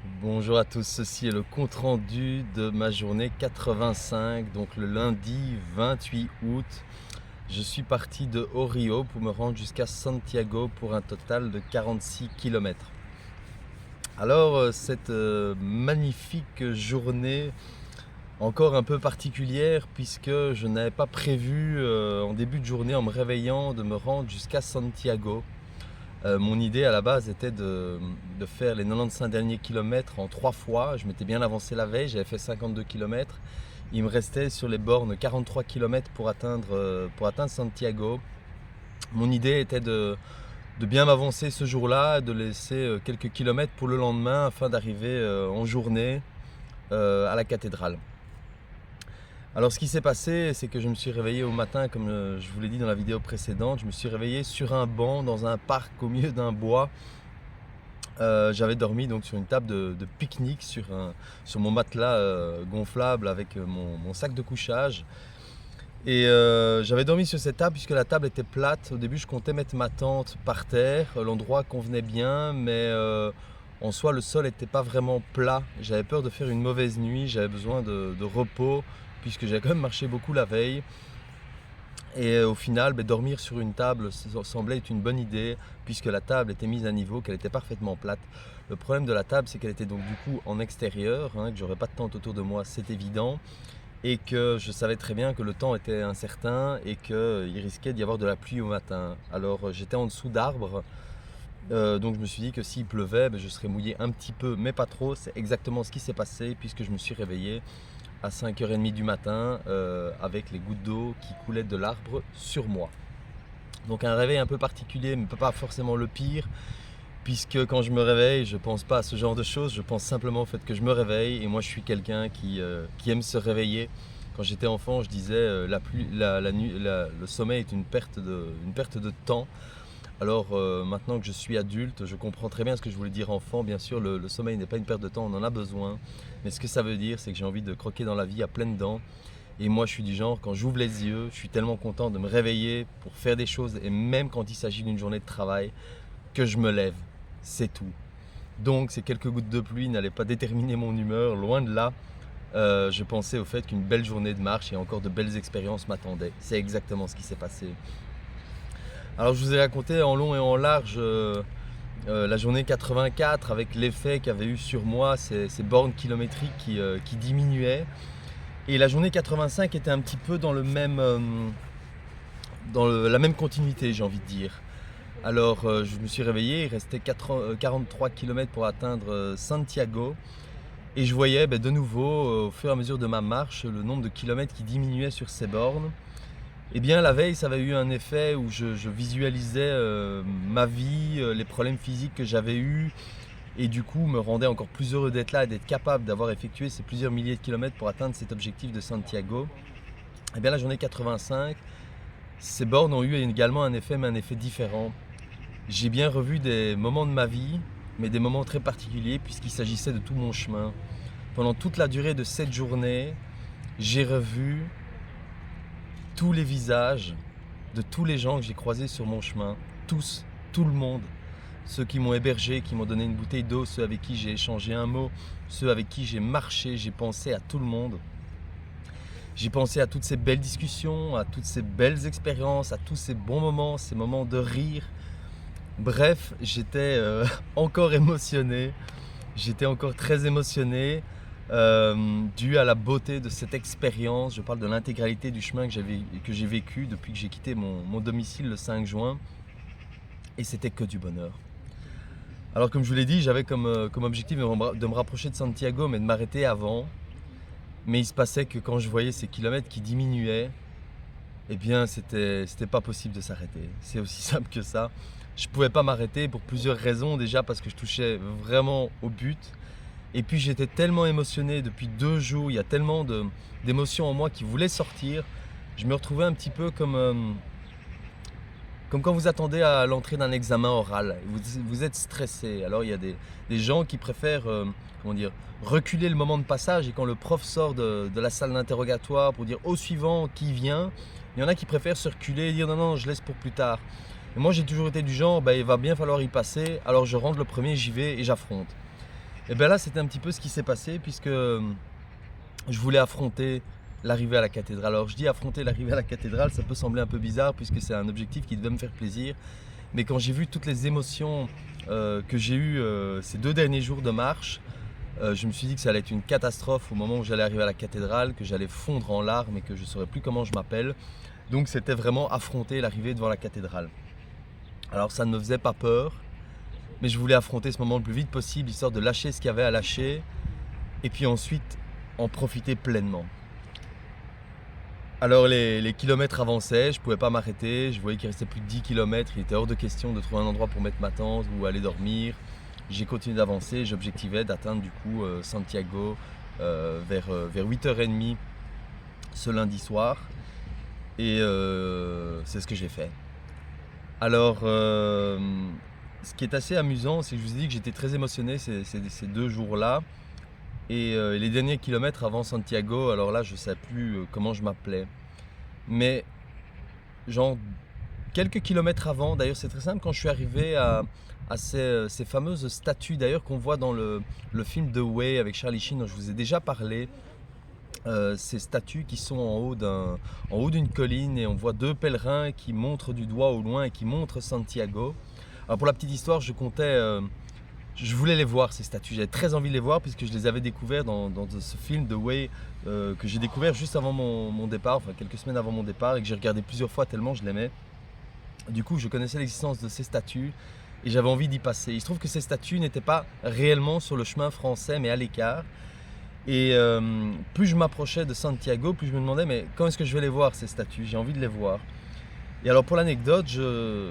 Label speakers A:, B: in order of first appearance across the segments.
A: Bonjour à tous, ceci est le compte rendu de ma journée 85, donc le lundi 28 août. Je suis parti de Orio pour me rendre jusqu'à Santiago pour un total de 46 km. Alors cette magnifique journée, encore un peu particulière puisque je n'avais pas prévu en début de journée en me réveillant de me rendre jusqu'à Santiago. Mon idée à la base était de faire les 95 derniers kilomètres en 3 fois. Je m'étais bien avancé la veille, j'avais fait 52 kilomètres. Il me restait sur les bornes 43 kilomètres pour atteindre Santiago. Mon idée était de bien m'avancer ce jour-là, de laisser quelques kilomètres pour le lendemain afin d'arriver en journée à la cathédrale. Alors ce qui s'est passé, c'est que je me suis réveillé au matin, comme je vous l'ai dit dans la vidéo précédente, je me suis réveillé sur un banc dans un parc au milieu d'un bois. J'avais dormi donc sur une table de pique-nique sur mon matelas gonflable avec mon sac de couchage. Et j'avais dormi sur cette table puisque la table était plate. Au début je comptais mettre ma tente par terre, l'endroit convenait bien, mais en soi le sol n'était pas vraiment plat. J'avais peur de faire une mauvaise nuit, j'avais besoin de repos puisque j'avais quand même marché beaucoup la veille. Et au final, dormir sur une table semblait être une bonne idée puisque la table était mise à niveau, qu'elle était parfaitement plate. Le problème de la table, c'est qu'elle était donc du coup en extérieur, que j'aurais pas de tente autour de moi, c'est évident, et que je savais très bien que le temps était incertain et qu'il risquait d'y avoir de la pluie au matin. Alors j'étais en dessous d'arbres, donc je me suis dit que s'il pleuvait, je serais mouillé un petit peu, mais pas trop. C'est exactement ce qui s'est passé puisque je me suis réveillé à 5h30 du matin avec les gouttes d'eau qui coulaient de l'arbre sur moi. Donc un réveil un peu particulier, mais pas forcément le pire, puisque quand je me réveille, je pense pas à ce genre de choses, je pense simplement au fait que je me réveille, et moi je suis quelqu'un qui aime se réveiller. Quand j'étais enfant, je disais le sommeil est une perte de temps. Alors maintenant que je suis adulte, je comprends très bien ce que je voulais dire enfant. Bien sûr, le sommeil n'est pas une perte de temps, on en a besoin. Mais ce que ça veut dire, c'est que j'ai envie de croquer dans la vie à pleines dents. Et moi, je suis du genre, quand j'ouvre les yeux, je suis tellement content de me réveiller pour faire des choses. Et même quand il s'agit d'une journée de travail, que je me lève. C'est tout. Donc ces quelques gouttes de pluie n'allaient pas déterminer mon humeur, loin de là. Je pensais au fait qu'une belle journée de marche et encore de belles expériences m'attendaient. C'est exactement ce qui s'est passé. Alors je vous ai raconté en long et en large la journée 84 avec l'effet qu'avaient eu sur moi ces bornes kilométriques qui diminuaient. Et la journée 85 était un petit peu dans la même continuité, j'ai envie de dire. Alors je me suis réveillé, il restait 43 km pour atteindre Santiago. Et je voyais de nouveau, au fur et à mesure de ma marche, le nombre de kilomètres qui diminuait sur ces bornes. Eh bien la veille, ça avait eu un effet où je visualisais ma vie, les problèmes physiques que j'avais eus, et du coup me rendait encore plus heureux d'être là et d'être capable d'avoir effectué ces plusieurs milliers de kilomètres pour atteindre cet objectif de Santiago. Eh bien la journée 85, ces bornes ont eu également un effet, mais un effet différent. J'ai bien revu des moments de ma vie, mais des moments très particuliers puisqu'il s'agissait de tout mon chemin. Pendant toute la durée de cette journée, j'ai revu tous les visages de tous les gens que j'ai croisés sur mon chemin, tous, tout le monde, ceux qui m'ont hébergé, qui m'ont donné une bouteille d'eau, ceux avec qui j'ai échangé un mot, ceux avec qui j'ai marché, j'ai pensé à tout le monde. J'ai pensé à toutes ces belles discussions, à toutes ces belles expériences, à tous ces bons moments, ces moments de rire. Bref, j'étais encore émotionné, j'étais encore très émotionné. Dû à la beauté de cette expérience. Je parle de l'intégralité du chemin que j'ai vécu depuis que j'ai quitté mon domicile le 5 juin, et c'était que du bonheur. Alors comme je vous l'ai dit, j'avais comme objectif de me rapprocher de Santiago, mais de m'arrêter avant. Mais il se passait que quand je voyais ces kilomètres qui diminuaient, eh bien c'était pas possible de s'arrêter. C'est aussi simple que ça. Je pouvais pas m'arrêter pour plusieurs raisons. Déjà parce que je touchais vraiment au but. Et puis j'étais tellement émotionné depuis 2 jours, il y a tellement d'émotions en moi qui voulaient sortir. Je me retrouvais un petit peu comme quand vous attendez à l'entrée d'un examen oral. Vous êtes stressé. Alors il y a des gens qui préfèrent reculer le moment de passage, et quand le prof sort de la salle d'interrogatoire pour dire au suivant qui vient, il y en a qui préfèrent se reculer et dire non, je laisse pour plus tard. Et moi j'ai toujours été du genre, il va bien falloir y passer, alors je rentre le premier, j'y vais et j'affronte. Et bien là, c'était un petit peu ce qui s'est passé puisque je voulais affronter l'arrivée à la cathédrale. Alors je dis affronter l'arrivée à la cathédrale, ça peut sembler un peu bizarre puisque c'est un objectif qui devait me faire plaisir. Mais quand j'ai vu toutes les émotions que j'ai eues ces 2 derniers jours de marche, je me suis dit que ça allait être une catastrophe au moment où j'allais arriver à la cathédrale, que j'allais fondre en larmes et que je ne saurais plus comment je m'appelle. Donc c'était vraiment affronter l'arrivée devant la cathédrale. Alors ça ne me faisait pas peur, mais je voulais affronter ce moment le plus vite possible, histoire de lâcher ce qu'il y avait à lâcher, et puis ensuite en profiter pleinement. Alors les kilomètres avançaient, je ne pouvais pas m'arrêter, je voyais qu'il restait plus de 10 kilomètres, il était hors de question de trouver un endroit pour mettre ma tente ou aller dormir. J'ai continué d'avancer, j'objectivais d'atteindre du coup Santiago vers 8h30 ce lundi soir, et c'est ce que j'ai fait. Alors ce qui est assez amusant, c'est que je vous ai dit que j'étais très émotionné ces 2 jours-là. Et les derniers kilomètres avant Santiago, alors là je ne sais plus comment je m'appelais. Mais genre quelques kilomètres avant, d'ailleurs c'est très simple, quand je suis arrivé à ces fameuses statues d'ailleurs qu'on voit dans le film The Way avec Charlie Sheen dont je vous ai déjà parlé. Ces statues qui sont en haut d'une colline et on voit 2 pèlerins qui montrent du doigt au loin et qui montrent Santiago. Alors pour la petite histoire, je voulais les voir ces statues, j'avais très envie de les voir puisque je les avais découverts dans ce film The Way que j'ai découvert juste avant mon départ, enfin quelques semaines avant mon départ, et que j'ai regardé plusieurs fois tellement je l'aimais. Du coup je connaissais l'existence de ces statues et j'avais envie d'y passer. Il se trouve que ces statues n'étaient pas réellement sur le chemin français mais à l'écart. Et plus je m'approchais de Santiago, plus je me demandais mais quand est-ce que je vais les voir ces statues, j'ai envie de les voir. Et alors pour l'anecdote, je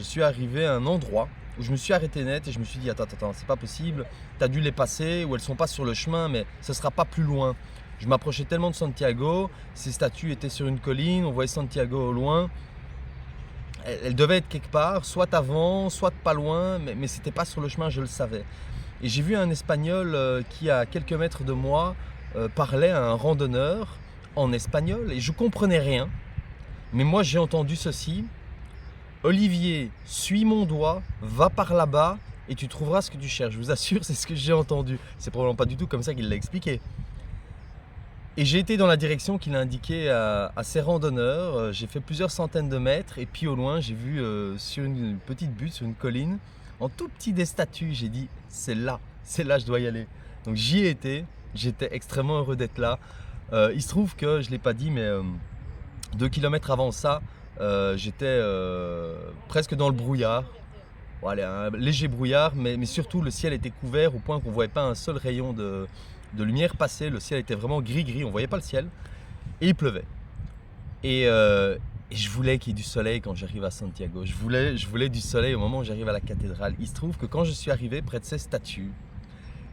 A: suis arrivé à un endroit où je me suis arrêté net et je me suis dit attends, c'est pas possible, tu as dû les passer ou elles sont pas sur le chemin mais ce sera pas plus loin. Je m'approchais tellement de Santiago, ces statues étaient sur une colline, on voyait Santiago au loin. Elles devaient être quelque part, soit avant, soit pas loin, mais c'était pas sur le chemin, je le savais. Et j'ai vu un Espagnol qui, à quelques mètres de moi, parlait à un randonneur en espagnol et je comprenais rien. Mais moi, j'ai entendu ceci. Olivier, suis mon doigt, va par là-bas et tu trouveras ce que tu cherches. Je vous assure, c'est ce que j'ai entendu. C'est probablement pas du tout comme ça qu'il l'a expliqué. Et j'ai été dans la direction qu'il a indiquée à ces randonneurs. J'ai fait plusieurs centaines de mètres et puis au loin, j'ai vu sur une petite butte, sur une colline, en tout petit des statues. J'ai dit, c'est là, je dois y aller. Donc j'y ai été, j'étais extrêmement heureux d'être là. Il se trouve que, je ne l'ai pas dit, mais 2 kilomètres avant ça, j'étais presque dans le brouillard. Bon, allez, un léger brouillard, mais surtout le ciel était couvert au point qu'on ne voyait pas un seul rayon de lumière passer. Le ciel était vraiment gris, on ne voyait pas le ciel et il pleuvait. Et je voulais qu'il y ait du soleil quand j'arrive à Santiago. Je voulais du soleil au moment où j'arrive à la cathédrale. Il se trouve que quand je suis arrivé près de ces statues,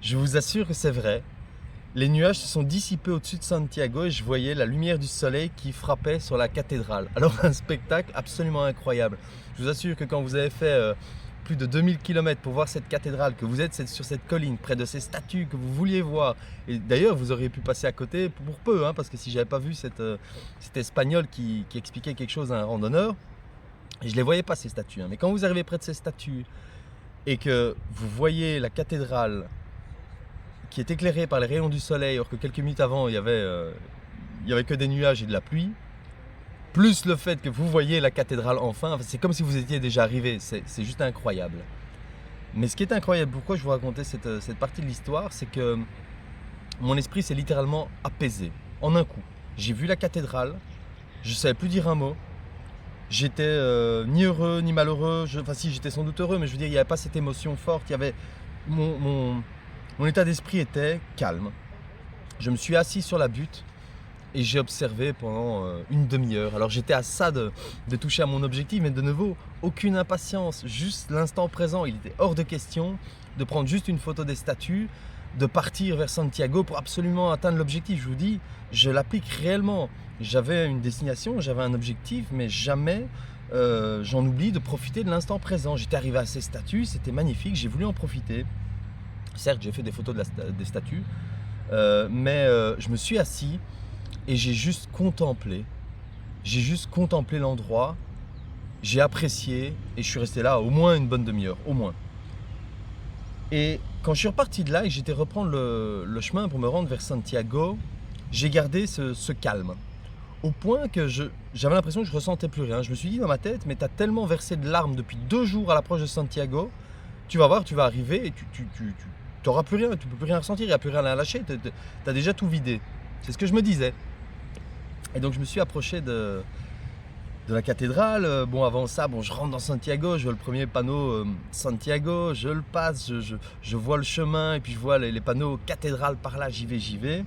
A: je vous assure que c'est vrai, les nuages se sont dissipés au-dessus de Santiago et je voyais la lumière du soleil qui frappait sur la cathédrale. Alors un spectacle absolument incroyable. Je vous assure que quand vous avez fait plus de 2000 km pour voir cette cathédrale, que vous êtes sur cette colline, près de ces statues que vous vouliez voir, et d'ailleurs vous auriez pu passer à côté pour peu, parce que si j'avais pas vu cet Espagnol qui expliquait quelque chose à un randonneur, je les voyais pas ces statues, mais quand vous arrivez près de ces statues et que vous voyez la cathédrale qui est éclairée par les rayons du soleil, alors que quelques minutes avant il y avait que des nuages et de la pluie, plus le fait que vous voyez la cathédrale enfin, c'est comme si vous étiez déjà arrivé, c'est juste incroyable. Mais ce qui est incroyable, pourquoi je vous racontais cette partie de l'histoire, c'est que mon esprit s'est littéralement apaisé en un coup. J'ai vu la cathédrale, je ne savais plus dire un mot, j'étais ni heureux ni malheureux, enfin si, j'étais sans doute heureux, mais je veux dire, il n'y avait pas cette émotion forte, il y avait mon état d'esprit était calme. Je me suis assis sur la butte et j'ai observé pendant une demi-heure. Alors j'étais à ça de toucher à mon objectif, mais de nouveau, aucune impatience, juste l'instant présent. Il était hors de question de prendre juste une photo des statues, de partir vers Santiago pour absolument atteindre l'objectif. Je vous dis, je l'applique réellement. J'avais une destination, j'avais un objectif, mais jamais j'en oublie de profiter de l'instant présent. J'étais arrivé à ces statues, c'était magnifique, j'ai voulu en profiter. Certes, j'ai fait des photos des statues, mais je me suis assis et j'ai juste contemplé l'endroit, j'ai apprécié et je suis resté là au moins une bonne demi-heure, au moins. Et quand je suis reparti de là et que j'étais reprendre le chemin pour me rendre vers Santiago, j'ai gardé ce calme. Au point que j'avais l'impression que je ressentais plus rien. Je me suis dit dans ma tête, mais tu as tellement versé de larmes depuis 2 jours à l'approche de Santiago, tu vas voir, tu vas arriver et tu n'auras plus rien, tu peux plus rien ressentir, il n'y a plus rien à lâcher, tu as déjà tout vidé. C'est ce que je me disais. Et donc je me suis approché de la cathédrale. Bon, avant ça, bon, je rentre dans Santiago, je vois le premier panneau Santiago, je le passe, je vois le chemin et puis je vois les panneaux cathédrale par là, j'y vais.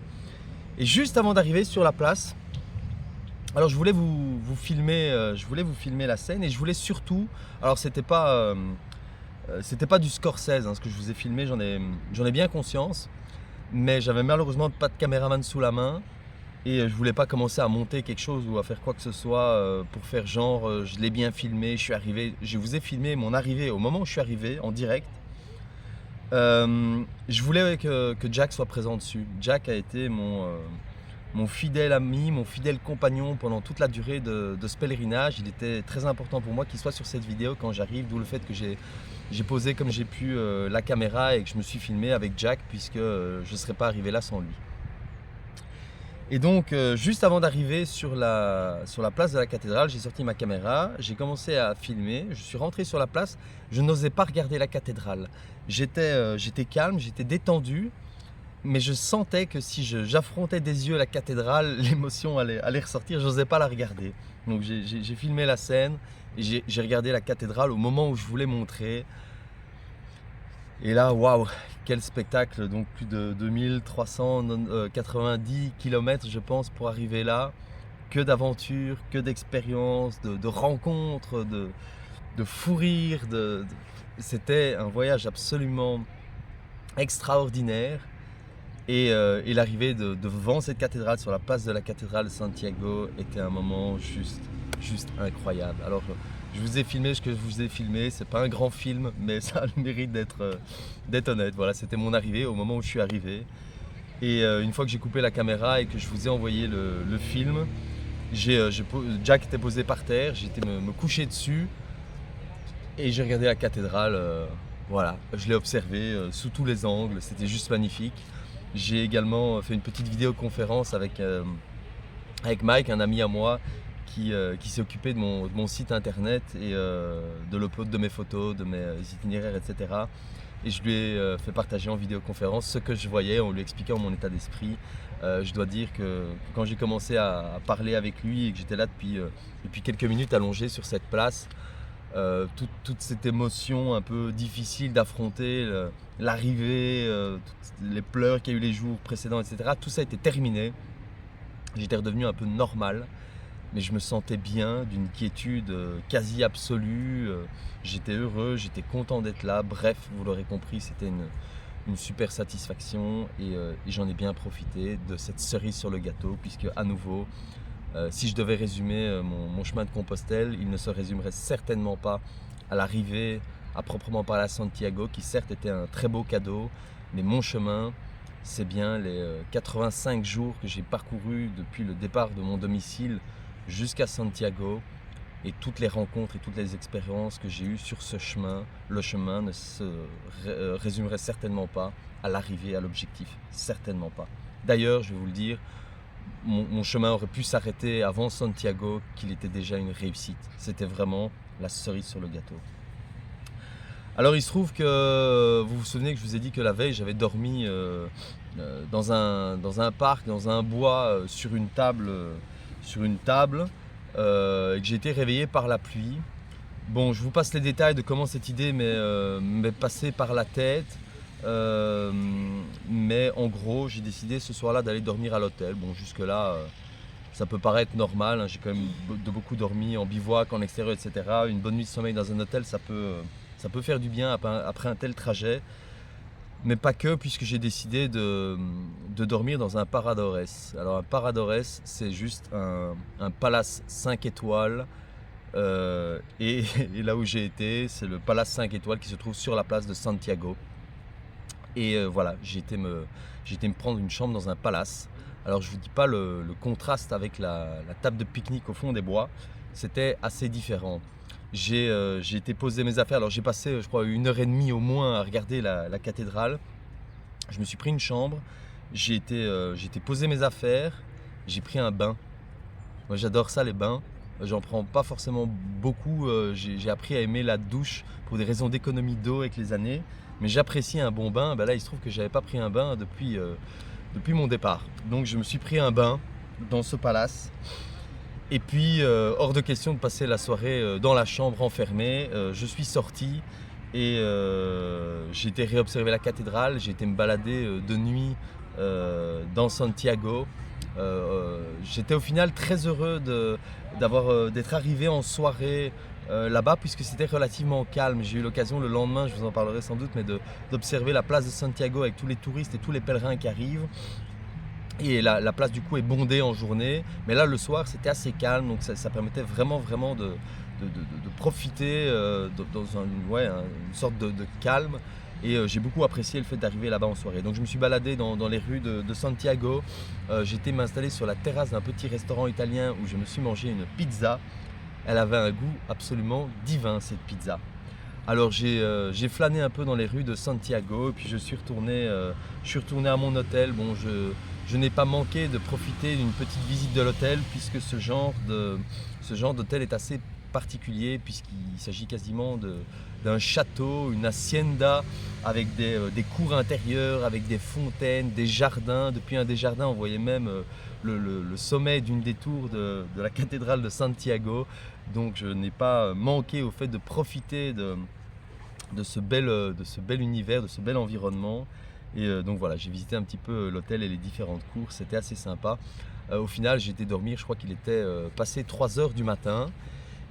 A: Et juste avant d'arriver sur la place, alors je voulais vous filmer, la scène et je voulais surtout, alors c'était pas du Scorsese ce que je vous ai filmé, j'en ai bien conscience, mais j'avais malheureusement pas de caméraman sous la main et je voulais pas commencer à monter quelque chose ou à faire quoi que ce soit pour faire genre je l'ai bien filmé, je suis arrivé, je vous ai filmé mon arrivée au moment où je suis arrivé en direct. Je voulais que Jack soit présent dessus. Jack a été mon fidèle ami, mon fidèle compagnon pendant toute la durée de ce pèlerinage. Il était très important pour moi qu'il soit sur cette vidéo quand j'arrive, d'où le fait que j'ai posé comme j'ai pu la caméra et que je me suis filmé avec Jack puisque je ne serais pas arrivé là sans lui. Et donc juste avant d'arriver sur la place de la cathédrale, j'ai sorti ma caméra, j'ai commencé à filmer, je suis rentré sur la place, je n'osais pas regarder la cathédrale. J'étais calme, j'étais détendu, mais je sentais que si j'affrontais des yeux la cathédrale, l'émotion allait ressortir, je n'osais pas la regarder. Donc j'ai filmé la scène et j'ai regardé la cathédrale au moment où je voulais montrer. Et là, waouh, quel spectacle! Donc plus de 2390 km je pense pour arriver là. Que d'aventures, que d'expériences, de rencontres, de fou rires. C'était un voyage absolument extraordinaire. Et l'arrivée devant cette cathédrale, sur la place de la cathédrale de Santiago, était un moment juste incroyable. Alors je vous ai filmé ce que je vous ai filmé, c'est pas un grand film, mais ça a le mérite d'être honnête. Voilà, c'était mon arrivée au moment où je suis arrivé. Et une fois que j'ai coupé la caméra et que je vous ai envoyé le film, Jack était posé par terre, j'ai été me coucher dessus et j'ai regardé la cathédrale. Voilà, je l'ai observé sous tous les angles, c'était juste magnifique. J'ai également fait une petite vidéoconférence avec Mike, un ami à moi, qui s'est occupé de mon site internet et de l'upload de mes photos, de mes itinéraires, etc. Et je lui ai fait partager en vidéoconférence ce que je voyais en lui expliquant mon état d'esprit. Je dois dire que quand j'ai commencé à parler avec lui et que j'étais là depuis quelques minutes allongé sur cette place, toute cette émotion un peu difficile d'affronter, l'arrivée, les pleurs qu'il y a eu les jours précédents, etc. Tout ça était terminé. J'étais redevenu un peu normal, mais je me sentais bien, d'une quiétude quasi absolue. J'étais heureux, j'étais content d'être là. Bref, vous l'aurez compris, c'était une super satisfaction et j'en ai bien profité de cette cerise sur le gâteau, puisque à nouveau, si je devais résumer mon chemin de Compostelle, il ne se résumerait certainement pas à l'arrivée à proprement parler à Santiago, qui certes était un très beau cadeau, mais mon chemin, c'est bien les 85 jours que j'ai parcourus depuis le départ de mon domicile jusqu'à Santiago, et toutes les rencontres et toutes les expériences que j'ai eues sur ce chemin. Le chemin ne se résumerait certainement pas à l'arrivée, à l'objectif, certainement pas. D'ailleurs, je vais vous le dire, mon chemin aurait pu s'arrêter avant Santiago, qu'il était déjà une réussite. C'était vraiment la cerise sur le gâteau. Alors il se trouve que, vous vous souvenez que je vous ai dit que la veille j'avais dormi dans un parc, dans un bois, sur une table, et que j'ai été réveillé par la pluie. Bon, je vous passe les détails de comment cette idée m'est passée par la tête. Mais en gros, j'ai décidé ce soir-là d'aller dormir à l'hôtel. Bon, jusque-là, ça peut paraître normal, hein. J'ai quand même beaucoup dormi en bivouac, en extérieur, etc. Une bonne nuit de sommeil dans un hôtel, ça peut faire du bien après un tel trajet. Mais pas que, puisque j'ai décidé de dormir dans un paradores. Alors un paradores, c'est juste un palace 5 étoiles. Et là où j'ai été, c'est le palace 5 étoiles qui se trouve sur la place de Santiago. Et voilà, j'ai été me prendre une chambre dans un palace. Alors je ne vous dis pas le contraste avec la table de pique-nique au fond des bois, c'était assez différent. J'ai été poser mes affaires. Alors j'ai passé, je crois, 1 heure et demie au moins à regarder la cathédrale. Je me suis pris une chambre, j'ai été poser mes affaires, j'ai pris un bain. Moi j'adore ça, les bains. J'en prends pas forcément beaucoup. J'ai appris à aimer la douche pour des raisons d'économie d'eau avec les années. Mais j'apprécie un bon bain. Ben là, il se trouve que j'avais pas pris un bain depuis mon départ. Donc je me suis pris un bain dans ce palace. Et puis, hors de question de passer la soirée dans la chambre enfermée. Je suis sorti et j'ai été réobserver la cathédrale. J'ai été me balader de nuit dans Santiago. J'étais au final très heureux d'être arrivé en soirée là-bas, puisque c'était relativement calme. J'ai eu l'occasion le lendemain, je vous en parlerai sans doute, mais d'observer la place de Santiago avec tous les touristes et tous les pèlerins qui arrivent. Et la place du coup est bondée en journée, mais là le soir c'était assez calme, donc ça permettait vraiment de profiter dans une sorte de calme. Et j'ai beaucoup apprécié le fait d'arriver là-bas en soirée. Donc je me suis baladé dans les rues de Santiago. J'ai été m'installer sur la terrasse d'un petit restaurant italien où je me suis mangé une pizza. Elle avait un goût absolument divin, cette pizza. Alors j'ai flâné un peu dans les rues de Santiago et puis je suis retourné à mon hôtel. Bon, je n'ai pas manqué de profiter d'une petite visite de l'hôtel, puisque ce genre d'hôtel est assez particulier, puisqu'il s'agit quasiment d'un château, une hacienda avec des cours intérieures, avec des fontaines, des jardins. Depuis un des jardins, on voyait même le sommet d'une des tours de la cathédrale de Santiago. Donc je n'ai pas manqué au fait de profiter de ce bel univers, de ce bel environnement. Et donc voilà, j'ai visité un petit peu l'hôtel et les différentes cours, c'était assez sympa. Au final, j'ai été dormir, je crois qu'il était passé 3 heures du matin.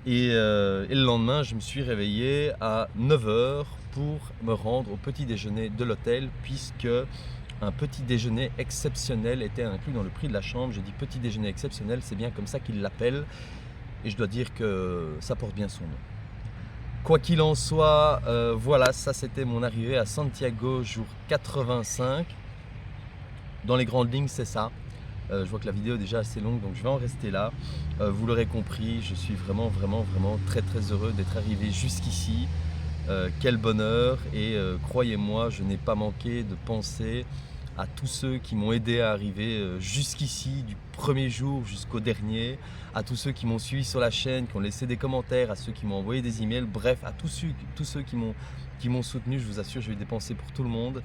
A: Et le lendemain, je me suis réveillé à 9 heures pour me rendre au petit déjeuner de l'hôtel, puisque un petit déjeuner exceptionnel était inclus dans le prix de la chambre. J'ai dit petit déjeuner exceptionnel, c'est bien comme ça qu'ils l'appellent. Et je dois dire que ça porte bien son nom. Quoi qu'il en soit, voilà, ça c'était mon arrivée à Santiago, jour 85. Dans les grandes lignes, c'est ça. Je vois que la vidéo est déjà assez longue, donc je vais en rester là. Vous l'aurez compris, je suis vraiment très heureux d'être arrivé jusqu'ici. Quel bonheur, et croyez-moi, je n'ai pas manqué de penser à tous ceux qui m'ont aidé à arriver jusqu'ici, du premier jour jusqu'au dernier, à tous ceux qui m'ont suivi sur la chaîne, qui ont laissé des commentaires, à ceux qui m'ont envoyé des emails, bref, à tous ceux qui m'ont soutenu. Je vous assure, je vais dépenser pour tout le monde.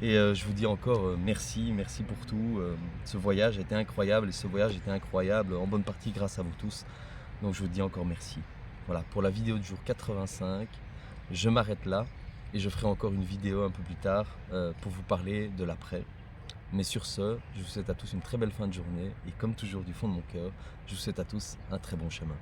A: Et je vous dis encore merci pour tout. Ce voyage a été incroyable, et ce voyage était incroyable en bonne partie grâce à vous tous. Donc je vous dis encore merci. Voilà, pour la vidéo du jour 85, je m'arrête là. Et je ferai encore une vidéo un peu plus tard pour vous parler de l'après. Mais sur ce, je vous souhaite à tous une très belle fin de journée. Et comme toujours du fond de mon cœur, je vous souhaite à tous un très bon chemin.